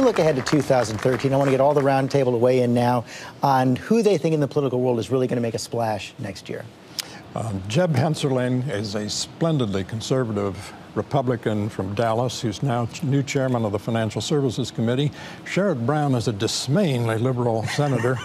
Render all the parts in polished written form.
look ahead to 2013, I want to get all the roundtable to weigh in now on who they think in the political world is really going to make a splash next year. Jeb Hensarling is a splendidly conservative Republican from Dallas, who's now new chairman of the Financial Services Committee. Sherrod Brown is a dismayingly liberal senator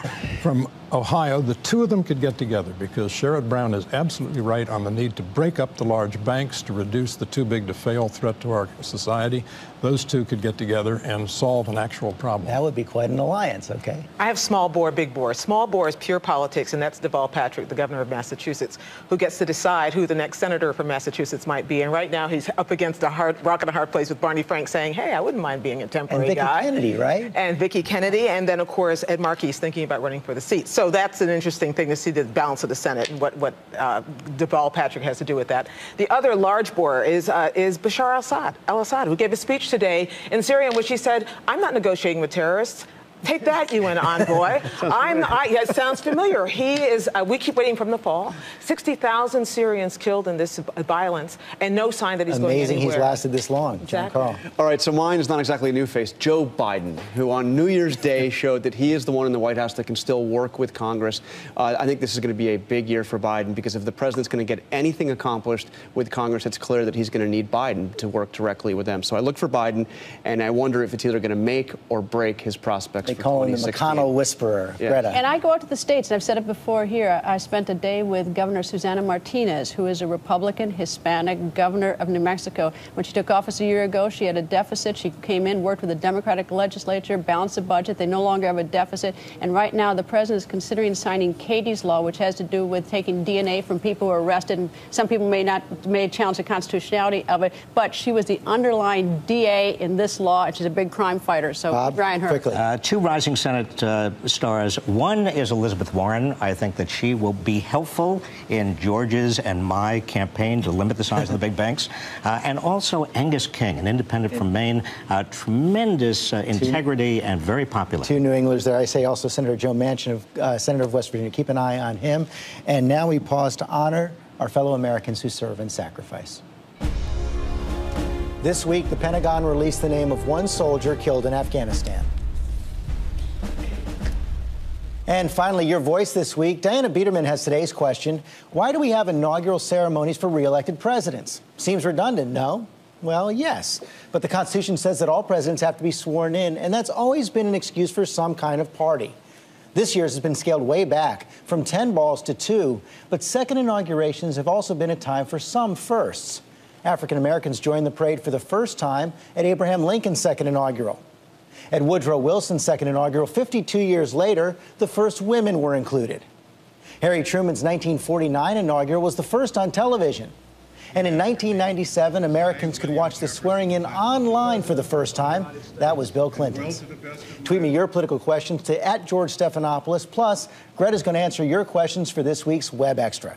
from Ohio. The two of them could get together because Sherrod Brown is absolutely right on the need to break up the large banks to reduce the too-big-to-fail threat to our society. Those two could get together and solve an actual problem. That would be quite an alliance, okay? I have small bore, big bore. Small bore is pure politics, and that's Deval Patrick, the governor of Massachusetts, who gets to decide who the next senator from Massachusetts might be. And right now he's up against a rock and a hard place with Barney Frank saying, hey, I wouldn't mind being a temporary guy. And Vicki Kennedy, right? And Vicki Kennedy, and then, of course, Ed Markey is thinking about running for the seat. So that's an interesting thing to see, the balance of the Senate and what Deval Patrick has to do with that. The other large bore is Bashar al-Assad, who gave a speech today in Syria in which he said, I'm not negotiating with terrorists. Take that, UN envoy. It sounds familiar. He is, we keep waiting from the fall. 60,000 Syrians killed in this violence, and no sign that he's going anywhere. Amazing he's lasted this long. Exactly. Carl. All right, so mine is not exactly a new face. Joe Biden, who on New Year's Day showed that he is the one in the White House that can still work with Congress. I think this is going to be a big year for Biden because if the president's going to get anything accomplished with Congress, it's clear that he's going to need Biden to work directly with them. So I look for Biden, and I wonder if it's either going to make or break his prospects. They call him the McConnell whisperer. Yeah. Greta. And I go out to the states, and I've said it before here. I spent a day with Governor Susana Martinez, who is a Republican, Hispanic governor of New Mexico. When she took office a year ago, she had a deficit. She came in, worked with the Democratic legislature, balanced the budget. They no longer have a deficit. And right now, the president is considering signing Katie's law, which has to do with taking DNA from people who are arrested. And some people may challenge the constitutionality of it, but she was the underlying DA in this law, and she's a big crime fighter. So, Bob, Brian Hurt. Two rising Senate stars. One is Elizabeth Warren. I think that she will be helpful in George's and my campaign to limit the size of the big banks. And also Angus King, an independent from Maine, tremendous integrity and very popular. Two New Englanders there. I say also Senator Joe Manchin, Senator of West Virginia. Keep an eye on him. And now we pause to honor our fellow Americans who serve and sacrifice. This week, the Pentagon released the name of one soldier killed in Afghanistan. And finally, your voice this week. Diana Biederman has today's question. Why do we have inaugural ceremonies for re-elected presidents? Seems redundant, no? Well, yes. But the Constitution says that all presidents have to be sworn in, and that's always been an excuse for some kind of party. This year's has been scaled way back, from 10 balls to 2, but second inaugurations have also been a time for some firsts. African Americans joined the parade for the first time at Abraham Lincoln's second inaugural. At Woodrow Wilson's second inaugural, 52 years later, the first women were included. Harry Truman's 1949 inaugural was the first on television. And in 1997, Americans could watch the swearing-in online for the first time. That was Bill Clinton's. Tweet me your political questions to @GeorgeStephanopoulos. Plus, Greta's going to answer your questions for this week's Web Extra.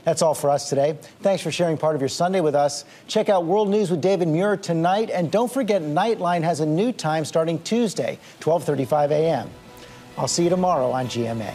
That's all for us today. Thanks for sharing part of your Sunday with us. Check out World News with David Muir tonight. And don't forget, Nightline has a new time starting Tuesday, 12:35 a.m. I'll see you tomorrow on GMA.